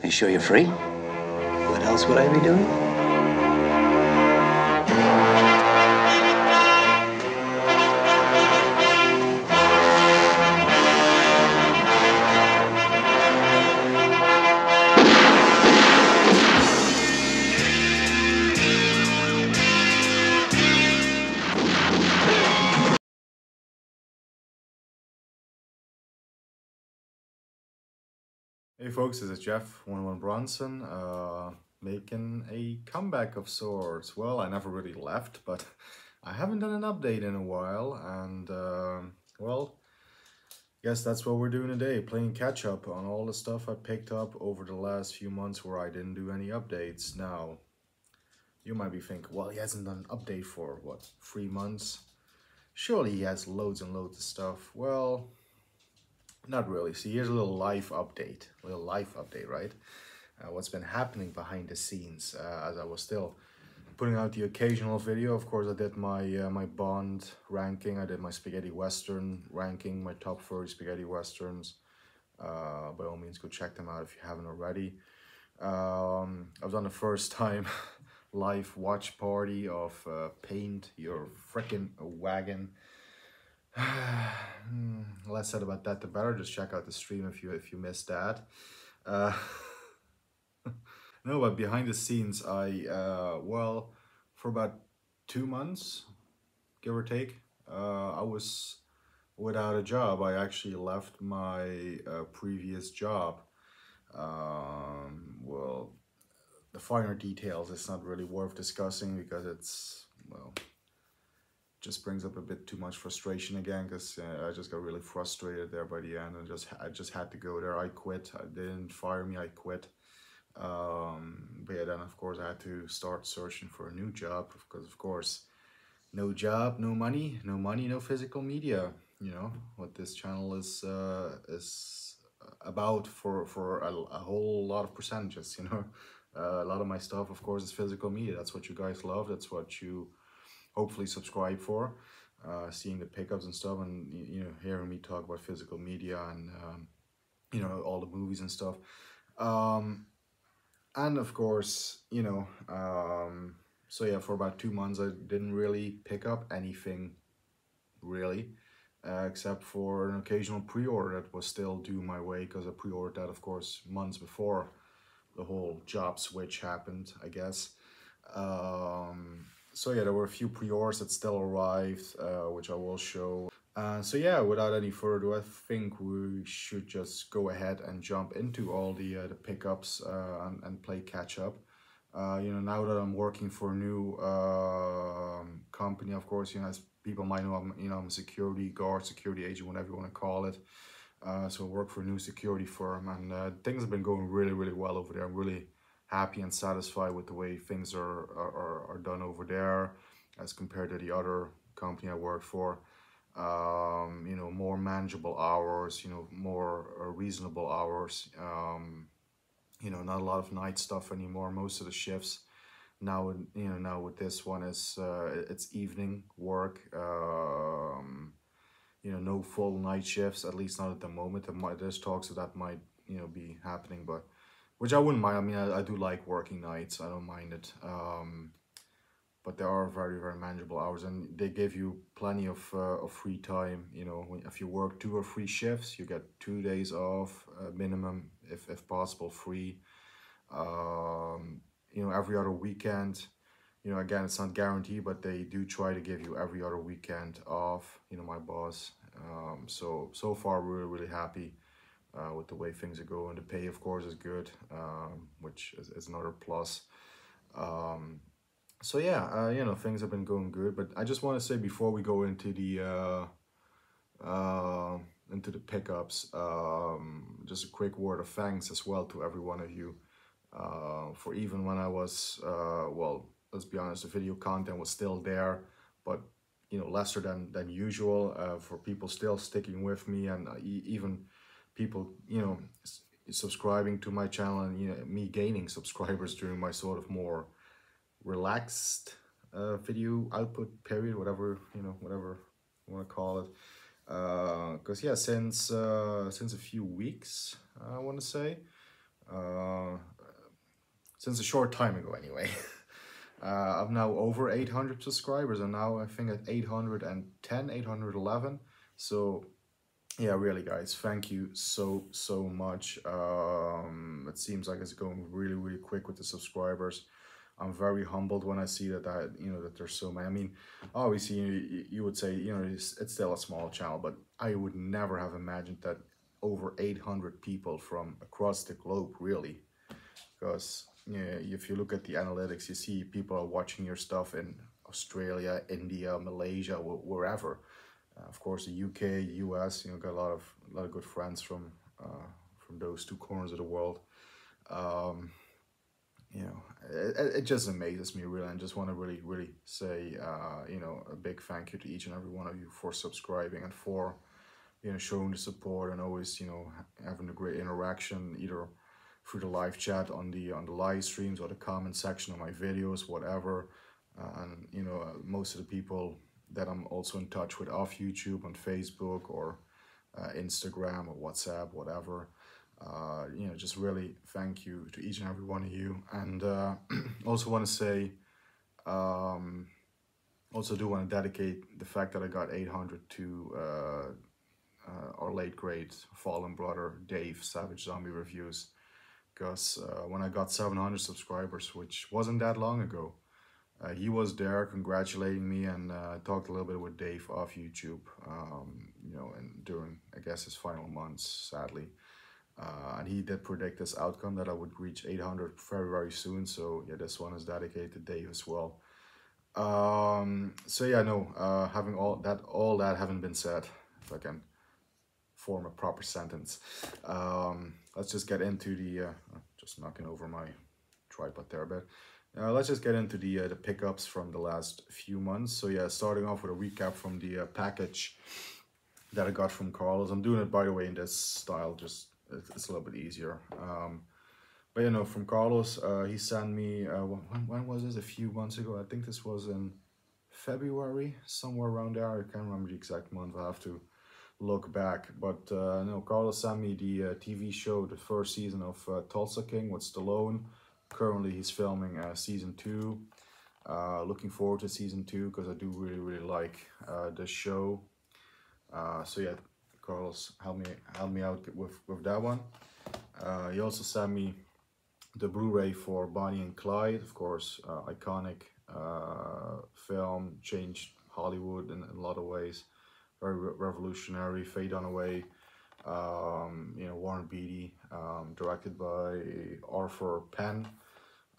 You sure you're free? What else would I be doing? Hey folks, this is Jeff 101 Bronson, making a comeback of sorts. Well, I never really left, but I haven't done an update in a while, and well, guess that's what we're doing today, playing catch up on all the stuff I picked up over the last few months where I didn't do any updates. Now, you might be thinking, well, he hasn't done an update for, what, 3 months? Surely he has loads and loads of stuff. Well, not really. See, here's a little life update. Right? What's been happening behind the scenes as I was still putting out the occasional video. Of course, I did my my Bond ranking. I did my spaghetti western ranking, my top 30 spaghetti westerns. By all means, go check them out if you haven't already. I've done the first time live watch party of Paint Your Frickin' Wagon. Less said about that, the better. Just check out the stream if you missed that. No, but behind the scenes, well, for about 2 months, give or take, I was without a job. I actually left my previous job. Well, the finer details, it's not really worth discussing because it's, well, just brings up a bit too much frustration again, because I just got really frustrated there by the end, and I just had to go there. I quit. They didn't fire me. I quit. But yeah, then of course I had to start searching for a new job, because of course, no job, no money, no physical media. You know what this channel is about for a whole lot of percentages. You know, a lot of my stuff, of course, is physical media. That's what you guys love. That's what you hopefully subscribe for. Seeing the pickups and stuff, and you know, hearing me talk about physical media and you know, all the movies and stuff. And of course, you know, so yeah, for about 2 months I didn't really pick up anything really, except for an occasional pre-order that was still due my way, because I pre-ordered that, of course, months before the whole job switch happened, I guess. So yeah, there were a few pre-orders that still arrived, which I will show. So yeah, without any further ado, I think we should just go ahead and jump into all the pickups and play catch up. You know, now that I'm working for a new company, of course, you know, as people might know, I'm a security guard, security agent, whatever you want to call it. So I work for a new security firm, and things have been going really well over there. I'm really happy and satisfied with the way things are done over there as compared to the other company I worked for. You know, more manageable hours, you know, more reasonable hours. You know, not a lot of night stuff anymore. Most of the shifts now, you know, now with this one is it's evening work. You know, no full night shifts, at least not at the moment. There's talks of that might, you know, be happening, but which I wouldn't mind. I mean, I do like working nights. I don't mind it. But there are very manageable hours, and they give you plenty of free time. You know, if you work 2 or 3 shifts, you get 2 days off minimum, if possible, free. You know, every other weekend. You know, again, it's not guaranteed, but they do try to give you every other weekend off. You know, my boss. So far, we're really happy with the way things are going. The pay, of course, is good, which is another plus. So yeah, you know, things have been going good, but I just want to say before we go into the pickups, just a quick word of thanks as well to every one of you, for even when I was, well, let's be honest, the video content was still there, but you know, lesser than usual, for people still sticking with me, and even people, you know, subscribing to my channel, and you know, me gaining subscribers during my sort of more relaxed video output period, whatever, you know, whatever you want to call it. Because yeah, since a few weeks, I want to say, uh, since a short time ago anyway. I'm now over 800 subscribers, and now I think at 810, 811. So yeah, really, guys, thank you so much. It seems like it's going really quick with the subscribers. I'm very humbled when I see that that there's so many. I mean, obviously you would say it's still a small channel, but I would never have imagined that over 800 people from across the globe, really, because if you look at the analytics, you see people are watching your stuff in Australia, India, Malaysia, wherever. Of course, the UK, US, got a lot of good friends from those two corners of the world. Um, it just amazes me, really. I just want to really say a big thank you to each and every one of you for subscribing and for showing the support, and always having a great interaction, either through the live chat on the live streams or the comment section of my videos, whatever. And most of the people that I'm also in touch with off YouTube, on Facebook, or Instagram, or WhatsApp, whatever. Just really thank you to each and every one of you. And also want to say, also do want to dedicate the fact that I got 800 to our late great fallen brother Dave, Savage Zombie Reviews. Because when I got 700 subscribers, which wasn't that long ago, he was there congratulating me, and talked a little bit with Dave off YouTube, and during, I guess, his final months, sadly. And he did predict this outcome, that I would reach 800 very soon. So yeah, this one is dedicated to Dave as well. So yeah, no, having all that having been said, if I can form a proper sentence, let's just get into the just knocking over my tripod there a bit. Let's just get into the pickups from the last few months. So yeah, starting off with a recap from the package that I got from Carlos. I'm doing it, by the way, in this style, just it's a little bit easier. But from Carlos, he sent me, when was this? A few months ago. I think this was in February, somewhere around there. I can't remember the exact month. I have to look back. But no, Carlos sent me the TV show, the first season of Tulsa King with Stallone. Currently, he's filming season 2. Looking forward to season 2, because I do really like the show. So yeah, Carlos helped me out with that one. He also sent me the Blu-ray for Bonnie and Clyde, of course, iconic film, changed Hollywood in a lot of ways. Very revolutionary. Faye Dunaway, Warren Beatty, directed by Arthur Penn.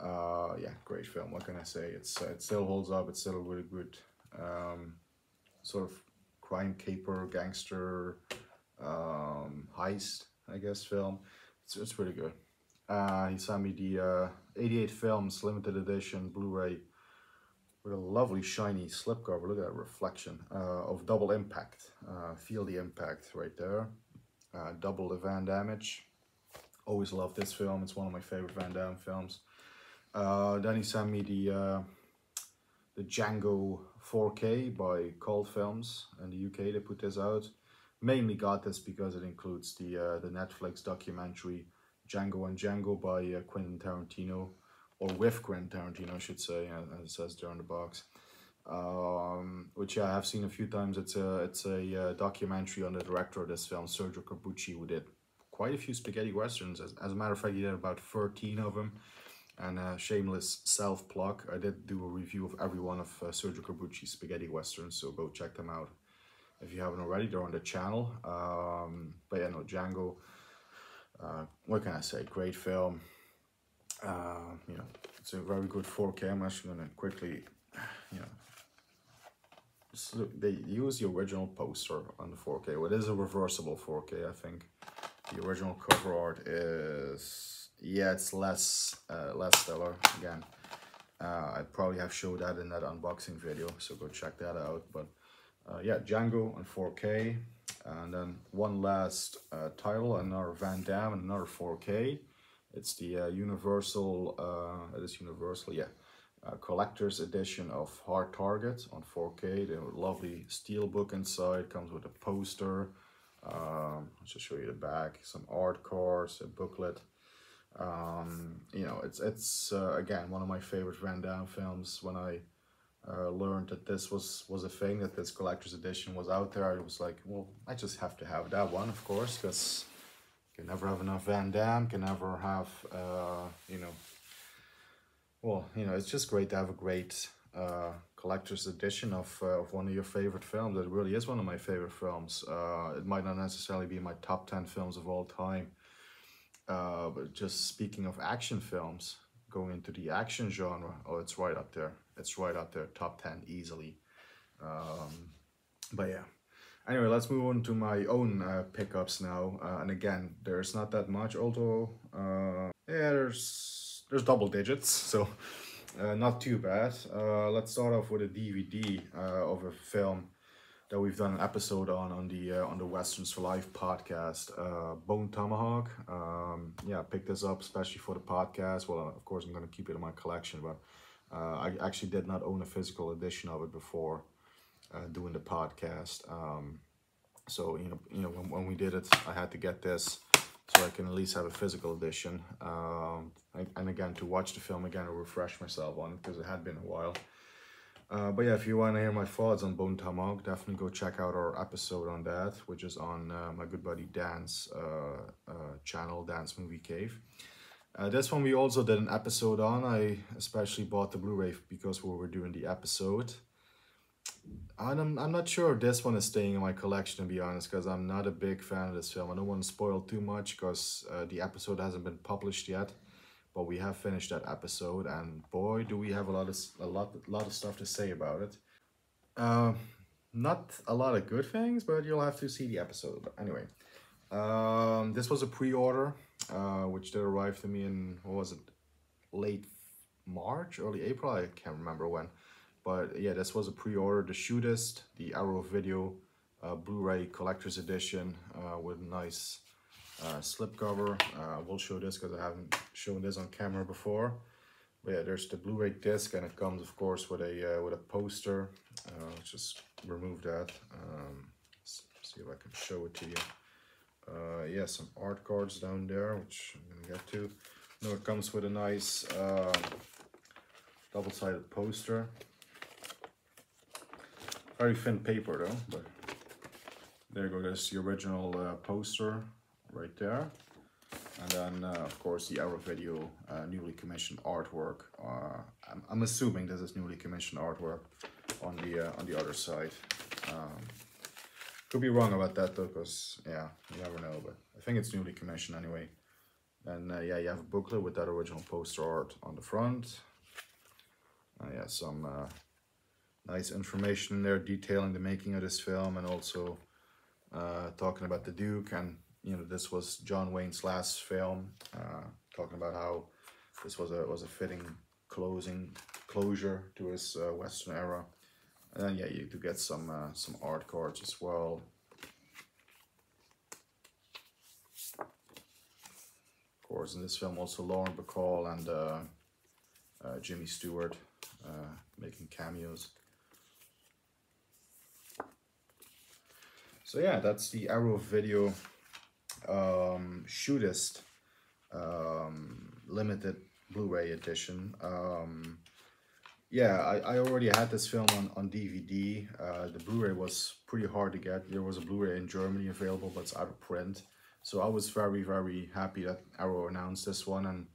Yeah, great film. What can I say? It still holds up. It's still a really good sort of crime caper, gangster, heist, I guess, film. It's really good. He sent me the 88 Films limited edition Blu-ray with a lovely shiny slipcover. Look at that reflection of Double Impact. Feel the impact right there. Double the Van Damage. Always love this film. It's one of my favorite Van Damme films. Then he sent me the Django 4K by Cult Films in the UK. They put this out. Mainly got this because it includes the Netflix documentary Django and Django by Quentin Tarantino, or with Quentin Tarantino, I should say, as it says there on the box. Which I have seen a few times. It's a documentary on the director of this film, Sergio Corbucci, who did quite a few spaghetti westerns. As a matter of fact, he did about 13 of them. And shameless self-plug, I did do a review of every one of Sergio Corbucci's spaghetti westerns, so go check them out if you haven't already. They're on the channel. But yeah, no, Django, what can I say? Great film. It's a very good 4K. I'm actually gonna quickly, look, they use the original poster on the 4K. Well, it is a reversible 4K, I think. The original cover art is, yeah, it's less stellar. Again, I probably have showed that in that unboxing video, so go check that out. But yeah, Django on 4K. And then one last title, another Van Damme, and another 4K. It's the Universal, it is Universal, yeah, collector's edition of Hard Target on 4K. The lovely steel book inside, comes with a poster. I'll just show you the back, some art cards, a booklet. You know, it's again one of my favorite Van Damme films. When I learned that this was a thing, that this collector's edition was out there, I was like, well, I just have to have that one, of course, because can never have enough Van Damme, can never have, you know, well, you know, it's just great to have a great collector's edition of one of your favorite films. It really is one of my favorite films. It might not necessarily be my top 10 films of all time, but just speaking of action films, going into the action genre, oh, it's right up there. It's right up there, top 10 easily. But yeah. Anyway, let's move on to my own pickups now. And again, there's not that much, although yeah, there's double digits, so not too bad. Let's start off with a DVD of a film that we've done an episode on the Westerns for Life podcast, Bone Tomahawk. Yeah, I picked this up especially for the podcast. Well, of course, I'm going to keep it in my collection, but I actually did not own a physical edition of it before doing the podcast. So when we did it, I had to get this so I can at least have a physical edition. And again, to watch the film again and refresh myself on it because it had been a while. But yeah, if you want to hear my thoughts on Bone Tomahawk, definitely go check out our episode on that, which is on my good buddy Dan's channel, Dan's Movie Cave. This one we also did an episode on. I especially bought the Blu-ray because we were doing the episode. And I'm not sure if this one is staying in my collection, to be honest, because I'm not a big fan of this film. I don't want to spoil too much because the episode hasn't been published yet. But we have finished that episode, and boy, do we have a lot of stuff to say about it. Not a lot of good things, but you'll have to see the episode. But anyway, this was a pre-order, which did arrive to me in, what was it, late March, early April? I can't remember when. But yeah, this was a pre-order. The Shootist, the Arrow Video Blu-ray Collector's Edition with a nice slipcover. We'll show this because I haven't shown this on camera before. But yeah, there's the Blu-ray disc, and it comes, of course, with a poster. Let's just remove that. See if I can show it to you. Yeah, some art cards down there, which I'm gonna get to. No, it comes with a nice double-sided poster. Very thin paper though, but there you go. There's the original poster right there, and then of course the Arrow Video newly commissioned artwork. I'm assuming this is newly commissioned artwork on the other side. Could be wrong about that though, because yeah, you never know. But I think it's newly commissioned anyway. And yeah, you have a booklet with that original poster art on the front. Yeah, some nice information in there detailing the making of this film, and also talking about the Duke. And you know, this was John Wayne's last film, talking about how this was a fitting closure to his Western era. And then yeah, you do get some art cards as well. Of course, in this film also Lauren Bacall and Jimmy Stewart making cameos. So yeah, that's the Arrow Video Shootist limited Blu-ray edition. Yeah, I already had this film on DVD. The Blu-ray was pretty hard to get. There was a Blu-ray in Germany available, but it's out of print. So I was very, very happy that Arrow announced this one, and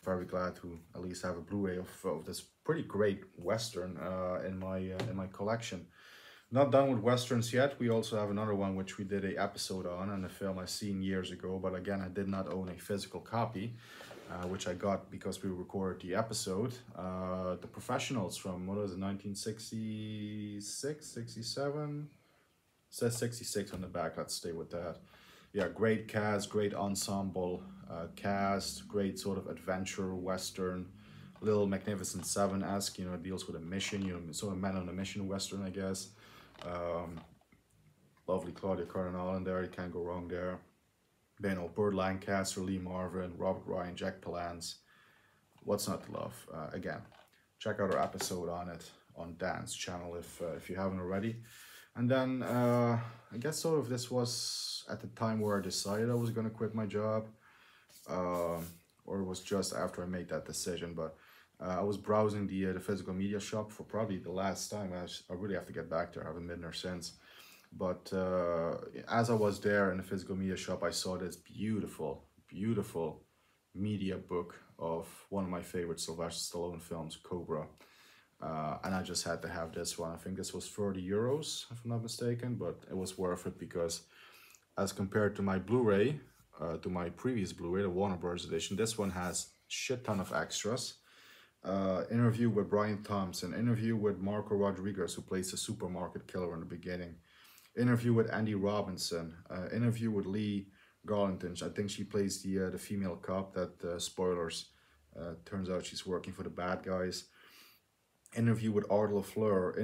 very glad to at least have a Blu-ray of this pretty great Western in my collection. Not done with Westerns yet. We also have another one which we did an episode on, and a film I seen years ago, but again, I did not own a physical copy, which I got because we recorded the episode. The Professionals from, what was it, 1966, 67? It says 66 on the back, let's stay with that. Yeah, great cast, great ensemble cast, great sort of adventure Western, little Magnificent Seven-esque, you know, deals with a mission, you know, sort of man on a mission Western, I guess. Lovely Claudia Cardinal in there, you can't go wrong there. You know, Burt Lancaster, Lee Marvin, Robert Ryan, Jack Palance. What's not to love? Again, check out our episode on it on Dan's channel if you haven't already. And then I guess sort of this was at the time where I decided I was going to quit my job. or it was just after I made that decision. But I was browsing the physical media shop for probably the last time. I really have to get back there. I haven't been there since. But as I was there in the physical media shop, I saw this beautiful, beautiful media book of one of my favorite Sylvester Stallone films, Cobra. And I just had to have this one. I think this was 30 euros, if I'm not mistaken, but it was worth it because as compared to my Blu-ray, to my previous Blu-ray, the Warner Bros. Edition, this one has shit ton of extras. Interview with Brian Thompson, interview with Marco Rodriguez, who plays the supermarket killer in the beginning, interview with Andy Robinson, interview with Lee Garlington. I think she plays the female cop that, spoilers, turns out she's working for the bad guys. Interview with Art LaFleur,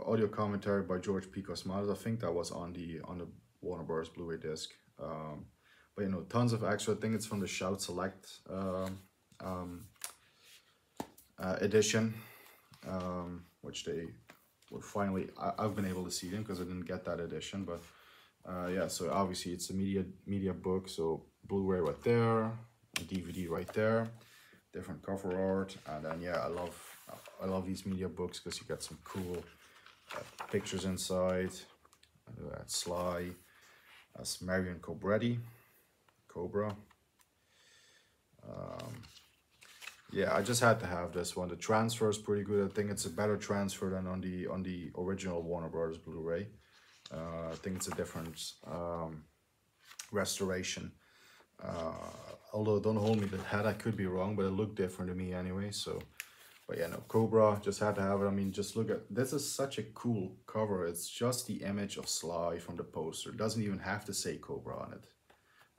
audio commentary by George P. Cosmatos. I think that was on the Warner Bros. Blu-ray disc. But you know, tons of extra. I think it's from the Shout Select edition, which they were finally. I've been able to see them because I didn't get that edition. But yeah, so obviously it's a media book. So Blu-ray right there, a DVD right there, different cover art, and then yeah, I love these media books because you get some cool pictures inside. That's Sly. That's Marion Cobretti, Cobra. Yeah, I just had to have this one. The transfer is pretty good. I think it's a better transfer than on the original Warner Bros. Blu-ray. I think it's a different restoration. Although don't hold me to that, I could be wrong, but it looked different to me anyway. So, but yeah, no, Cobra, just had to have it. I mean, just look at this, is such a cool cover. It's just the image of Sly from the poster. It doesn't even have to say Cobra on it,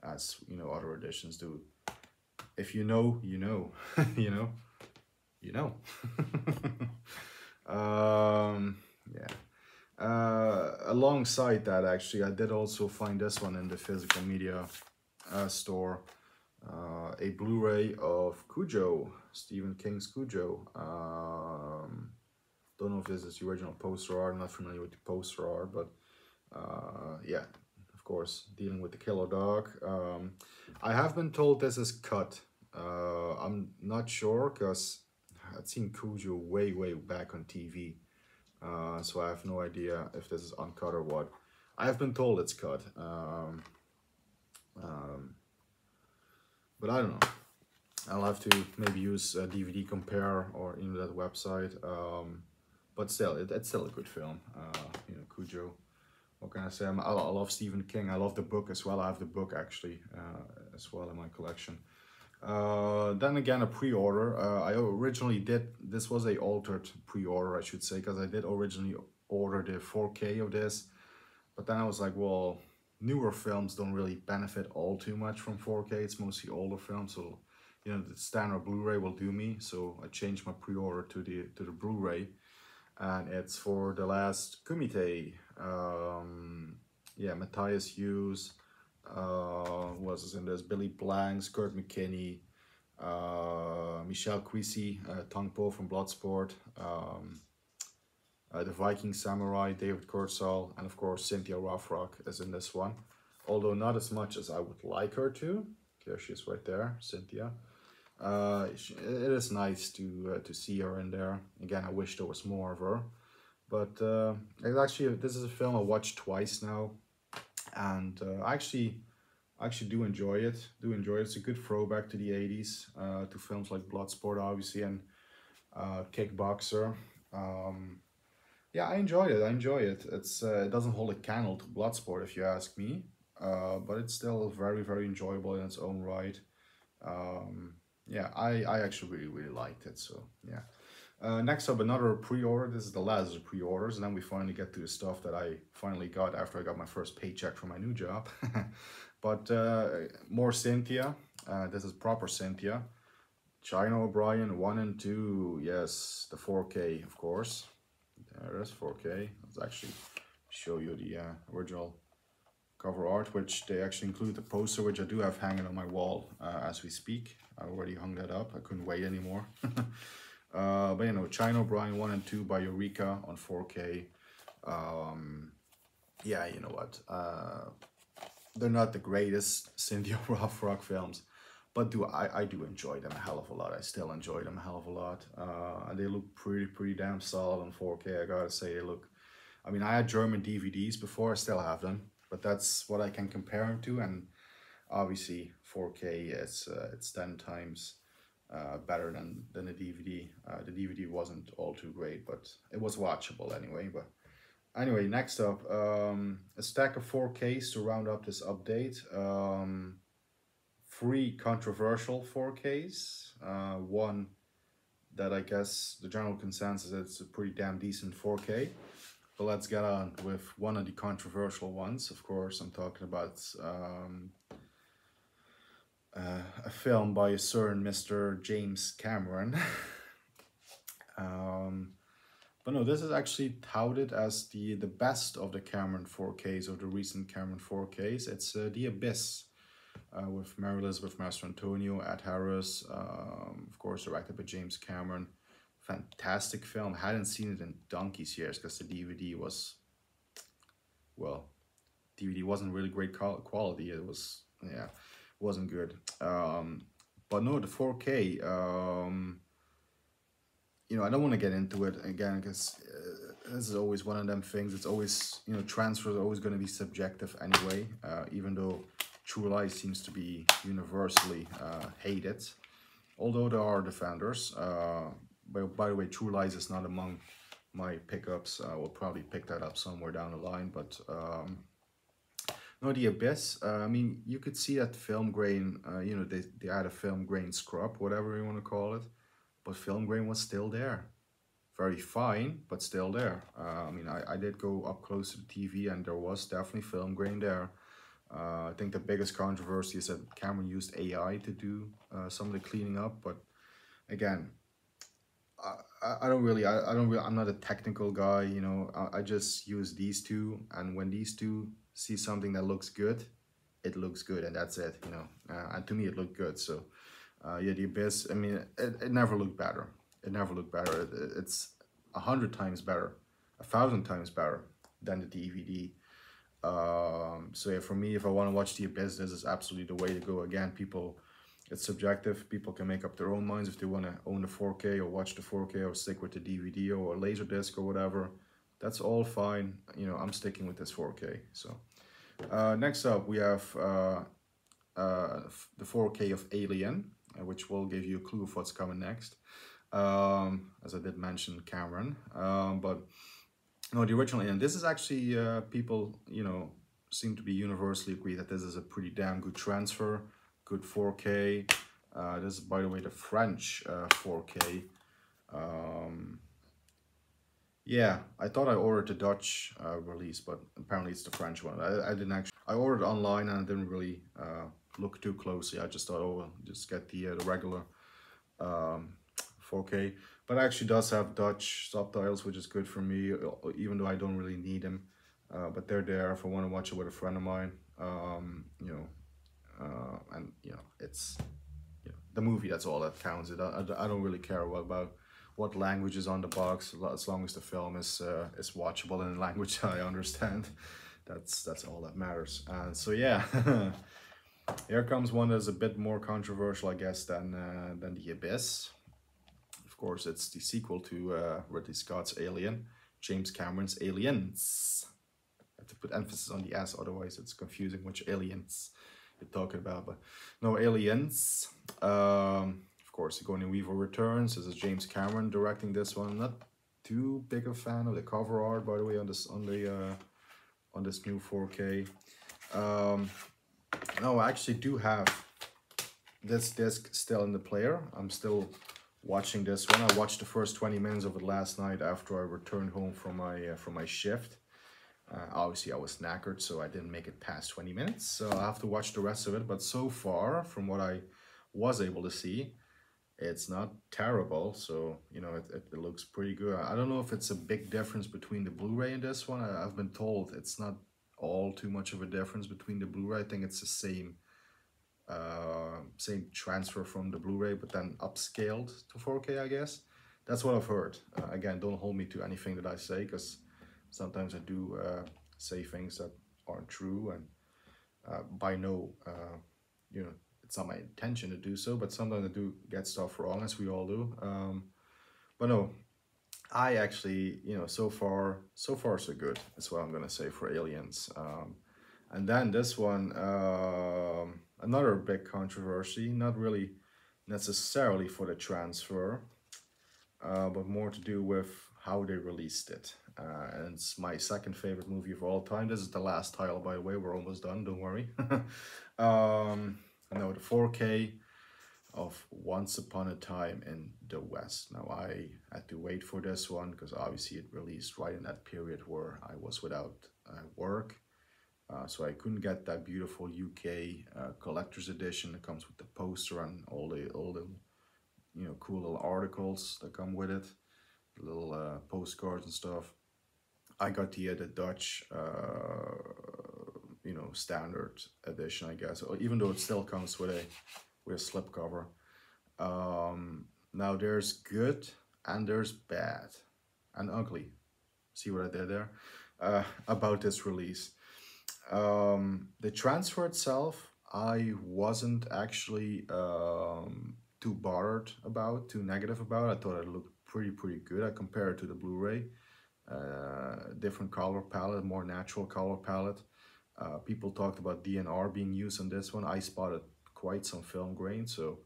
as you know other editions do. If you know, you know. you know, you know. Yeah. Alongside that, actually, I did also find this one in the physical media store. A Blu-ray of Cujo, Stephen King's Cujo. Don't know if this is the original poster art. I'm not familiar with the poster art, but yeah, of course, dealing with the killer dog. I have been told this is cut. I'm not sure because I'd seen Cujo way back on TV. So I have no idea if this is uncut or what. I have been told it's cut. But I don't know. I'll have to maybe use DVD Compare or that website. But still, it's still a good film. You know, Cujo. What can I say? I love Stephen King. I love the book as well. I have the book actually as well in my collection. Then again, a pre-order. I originally did. This was a altered pre-order, I should say, because I did originally order the 4K of this. But then I was like, well, newer films don't really benefit all too much from 4K. It's mostly older films, so you know the standard Blu-ray will do me. So I changed my pre-order to the Blu-ray, and it's for The Last Kumite. Yeah, Matthias Hughes. Was this in this? Billy Blanks, Kurt McKinney, Michel Quisi, Tong Po from Bloodsport. The Viking Samurai, David Kurtzal, and of course Cynthia Rothrock is in this one. Although not as much as I would like her to. There she is right there, Cynthia. It is nice to see her in there. Again, I wish there was more of her. But actually, this is a film I watched twice now. And I actually do enjoy it. It's a good throwback to the 80s, to films like Bloodsport, obviously, and Kickboxer. Yeah, I enjoy it. It's it doesn't hold a candle to Bloodsport, if you ask me, but it's still very enjoyable in its own right. Yeah, I actually really liked it. So yeah. Next up, another pre-order. This is the last of the pre-orders, and then we finally get to the stuff that I finally got after I got my first paycheck from my new job. But more Cynthia. This is proper Cynthia. China O'Brien 1 and 2. Yes, the 4K, of course. There it is, 4K. Let's actually show you the original cover art, which they actually include the poster, which I do have hanging on my wall as we speak. I already hung that up. I couldn't wait anymore. But you know, China O'Brien 1 and 2 by Eureka on 4K. Yeah, you know what? They're not the greatest Cynthia Rothrock films, But I do enjoy them a hell of a lot. I still enjoy them a hell of a lot. And they look pretty damn solid on 4K. I gotta say, they look. I mean, I had German DVDs before. I still have them, but that's what I can compare them to. And obviously, 4K it's 10 times better than the DVD. The DVD wasn't all too great, but it was watchable anyway. But anyway, next up, a stack of 4Ks to round up this update. Three controversial 4Ks. One that I guess the general consensus is it's a pretty damn decent 4K. But let's get on with one of the controversial ones. Of course, I'm talking about a film by a certain Mr. James Cameron. But no, this is actually touted as the best of the Cameron 4Ks, of the recent Cameron 4Ks. It's The Abyss, with Mary Elizabeth Mastrantonio, Ed Harris, of course, directed by James Cameron. Fantastic film. Hadn't seen it in donkey's years because the DVD was, well, DVD wasn't really great quality. It was, yeah, wasn't good. But no, the 4K, you know, I don't want to get into it again because this is always one of them things. It's always, you know, transfers are always going to be subjective anyway, even though True Lies seems to be universally hated. Although there are defenders. But by the way, True Lies is not among my pickups. I will probably pick that up somewhere down the line. But no, The Abyss, I mean, you could see that film grain, you know, they had a film grain scrub, whatever you want to call it. But film grain was still there. Very fine, but still there. I mean, I did go up close to the TV and there was definitely film grain there. I think the biggest controversy is that Cameron used AI to do some of the cleaning up. But again, I'm not a technical guy, you know. I just use these two, and when these two see something that looks good, it looks good, and that's it, you know. And to me, it looked good. So, yeah, The Abyss. I mean, it never looked better. It never looked better. It's 100 times better, 1,000 times better than the DVD. So yeah, for me, if I want to watch The Abyss, this is absolutely the way to go. Again, people, it's subjective. People can make up their own minds if they want to own the 4K or watch the 4K or stick with the DVD or Laserdisc or whatever. That's all fine. You know, I'm sticking with this 4K. So next up, we have the 4K of Alien, which will give you a clue of what's coming next. As I did mention Cameron, but no, the original Alien. This is actually people, you know, seem to be universally agree that this is a pretty damn good transfer, good 4K. This is, by the way, the French 4K. Yeah, I thought I ordered the Dutch release, but apparently it's the French one. I didn't actually. I ordered online and I didn't really look too closely. I just thought, oh, well, just get the regular 4K. But it actually does have Dutch subtitles, which is good for me, even though I don't really need them. But they're there if I want to watch it with a friend of mine. You know, and you know, it's, you know, the movie. That's all that counts. I don't really care about what language is on the box, as long as the film is watchable in a language I understand. That's all that matters. So yeah, here comes one that's a bit more controversial, I guess, than The Abyss. Of course, it's the sequel to Ridley Scott's Alien, James Cameron's Aliens. I have to put emphasis on the S, otherwise it's confusing which aliens you're talking about. But no, Aliens. Of course, Sigourney Weaver returns. This is James Cameron directing this one. I'm not too big a fan of the cover art, by the way, on this new 4K. No, I actually do have this disc still in the player. I'm still watching this one. I watched the first 20 minutes of it last night after I returned home from my shift. Obviously, I was knackered, so I didn't make it past 20 minutes. So I'll have to watch the rest of it. But so far, from what I was able to see, it's not terrible. So, you know, it looks pretty good. I don't know if it's a big difference between the Blu-ray and this one. I've been told it's not all too much of a difference between the Blu-ray. I think it's the same transfer from the Blu-ray, but then upscaled to 4K, I guess. That's what I've heard. Again, don't hold me to anything that I say, because sometimes I do say things that aren't true, and by no, you know, it's not my intention to do so, but sometimes I do get stuff wrong, as we all do. But no, I actually, so far so good. That's what I'm gonna say for Aliens. And then this one, another big controversy, not really necessarily for the transfer, but more to do with how they released it. And it's my second favorite movie of all time. This is the last title, by the way. We're almost done. Don't worry. No, the 4K of Once Upon a Time in the West. Now, I had to wait for this one because obviously it released right in that period where I was without work. So I couldn't get that beautiful UK collector's edition that comes with the poster and all the cool little articles that come with it, little postcards and stuff. I got the Dutch standard edition, I guess, even though it still comes with a slipcover. Now there's good and there's bad and ugly. See what I did there? About this release. The transfer itself, I wasn't actually too bothered about, too negative about. I thought it looked pretty good. I compared it to the Blu-ray. Different color palette, more natural color palette. People talked about DNR being used on this one. I spotted quite some film grain. So,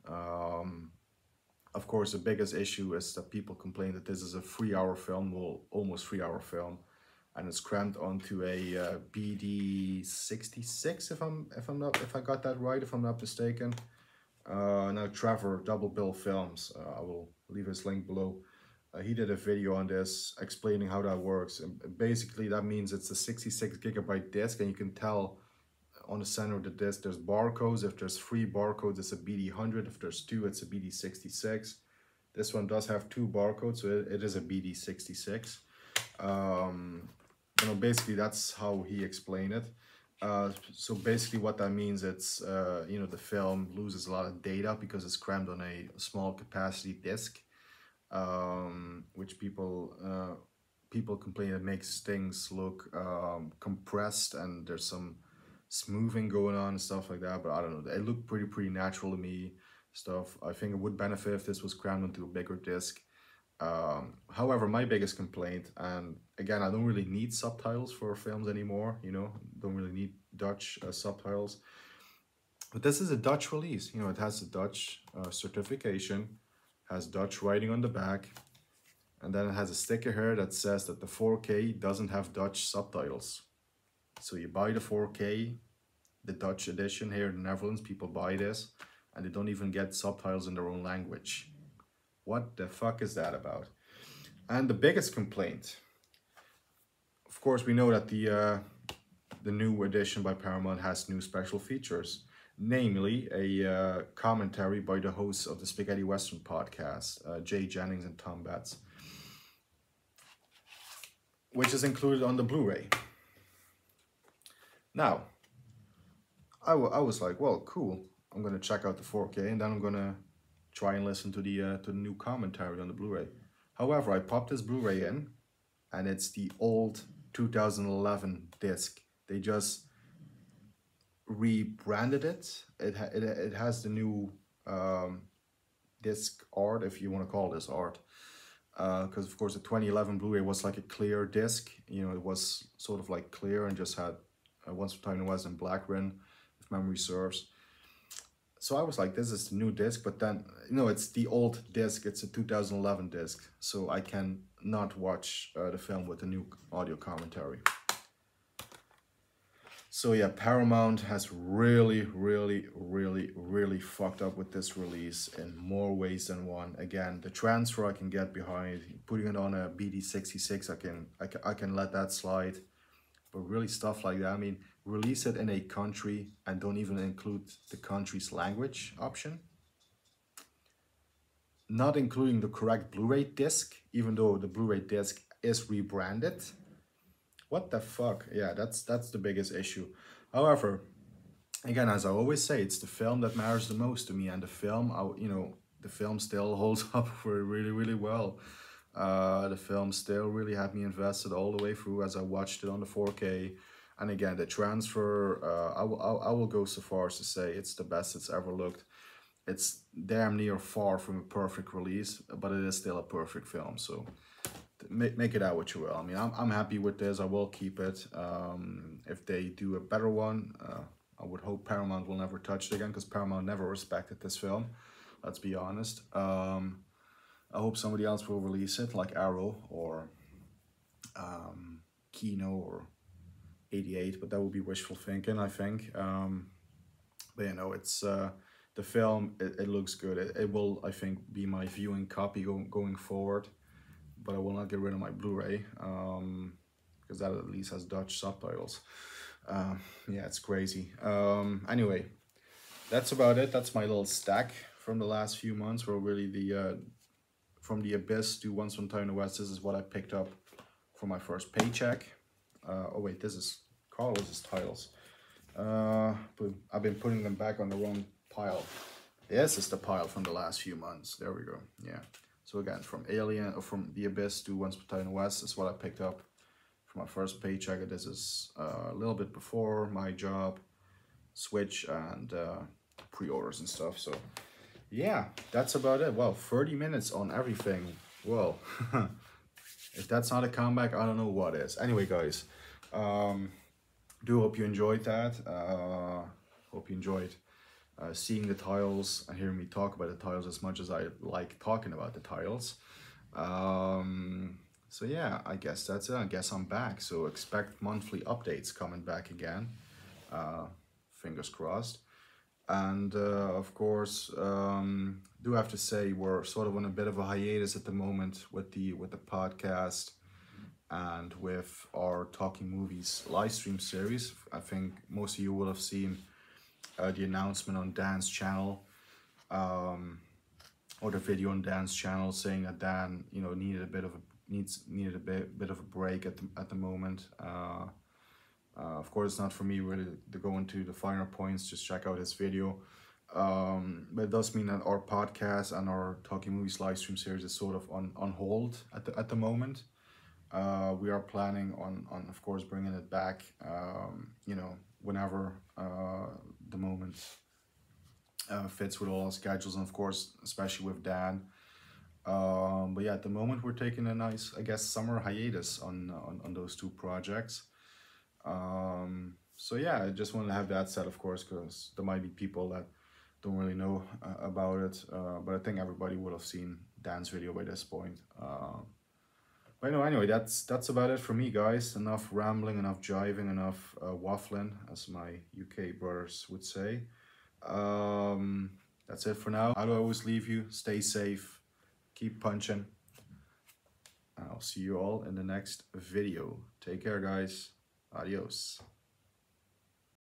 of course, the biggest issue is that people complain that this is a 3-hour film, well, almost 3-hour film, and it's crammed onto a BD66. If I got that right, if I'm not mistaken. Now Trevor, Double Bill Films. I will leave his link below. He did a video on this explaining how that works. And basically, that means it's a 66 gigabyte disc, and you can tell on the center of the disc there's barcodes. If there's 3 barcodes, it's a BD100. If there's 2, it's a BD66. This one does have 2 barcodes, so it is a BD66. Basically that's how he explained it. So basically what that means, it's the film loses a lot of data because it's crammed on a small capacity disc. Which people complain it makes things look compressed, and there's some smoothing going on and stuff like that. But I don't know, it looked pretty natural to me. I think it would benefit if this was crammed onto a bigger disc. However, my biggest complaint, and again, I don't really need subtitles for films anymore, don't really need Dutch subtitles. But this is a Dutch release, it has a Dutch certification, has Dutch writing on the back, and then it has a sticker here that says that the 4K doesn't have Dutch subtitles. So you buy the 4K, the Dutch edition here in the Netherlands, people buy this, and they don't even get subtitles in their own language. What the fuck is that about? And the biggest complaint, of course, we know that the new edition by Paramount has new special features, namely a commentary by the hosts of the Spaghetti Western podcast, Jay Jennings and Tom Betts, which is included on the Blu-ray. Now, I was like, well, cool. I'm gonna check out the 4K, and then I'm gonna try and listen to the new commentary on the Blu-ray. However, I popped this Blu-ray in, and it's the old 2011 disc. They just rebranded it. It has the new disc art, if you want to call this art, because of course the 2011 Blu-ray was like a clear disc. It was sort of like clear and just had Once Upon a Time in the West in black rim, if memory serves. So I was like, this is the new disc, but then, it's the old disc. It's a 2011 disc, so I can not watch the film with the new audio commentary. So yeah, Paramount has really fucked up with this release in more ways than one. Again, the transfer I can get behind. Putting it on a BD66, I can let that slide. But really stuff like that, release it in a country and don't even include the country's language option. Not including the correct Blu-ray disc, even though the Blu-ray disc is rebranded. What the fuck? Yeah, that's the biggest issue. However, again, as I always say, it's the film that matters the most to me, and the film, the film still holds up for really well. The film still really had me invested all the way through as I watched it on the 4K. And again, the transfer, I will go so far as to say it's the best it's ever looked. It's damn near far from a perfect release, but it is still a perfect film. So make it out what you will. I mean, I'm happy with this. I will keep it. If they do a better one, I would hope Paramount will never touch it again, because Paramount never respected this film. Let's be honest. I hope somebody else will release it, like Arrow or Kino or 88, but that would be wishful thinking, I think. But you know, it's the film. It looks good. It will, I think, be my viewing copy going forward. But I will not get rid of my Blu-ray, because that at least has Dutch subtitles. Yeah, it's crazy. Anyway, that's about it. That's my little stack from the last few months, where really the from the abyss to Once Upon a Time in the West, this is what I picked up for my first paycheck. Oh wait, this is Carlos's titles. But I've been putting them back on the wrong pile. This is the pile from the last few months. There we go. Yeah. So again, from Alien, or from the Abyss to Once Upon a Time in the West is what I picked up for my first paycheck. This is a little bit before my job switch and pre-orders and stuff. So yeah, that's about it. Well, 30 minutes on everything. Well, if that's not a comeback, I don't know what is. Anyway, guys, do hope you enjoyed that. Hope you enjoyed seeing the tiles and hearing me talk about the tiles as much as I like talking about the tiles. So yeah, I guess that's it. I guess I'm back. So expect monthly updates coming back again. Fingers crossed. And of course, do have to say we're sort of on a bit of a hiatus at the moment with the podcast and with our Talking Movies live stream series. I think most of you will have seen the announcement on Dan's channel, or the video on Dan's channel, saying that Dan, you know, needed a bit of a break at the moment. Of course, it's not for me really to go into the finer points. Just check out his video. But it does mean that our podcast and our Talking Movies live stream series is sort of on hold at the moment. We are planning on of course bringing it back, you know, whenever the moment fits with all our schedules, and of course especially with Dan. But yeah, at the moment we're taking a nice, I guess, summer hiatus on those two projects. So yeah, I just wanted to have that said, of course, because there might be people that don't really know about it, but I think everybody would have seen Dan's video by this point. But no, anyway, that's about it for me, guys. Enough rambling, enough jiving, enough waffling, as my UK brothers would say. That's it for now. I'll always leave you. Stay safe. Keep punching. I'll see you all in the next video. Take care, guys. Adios.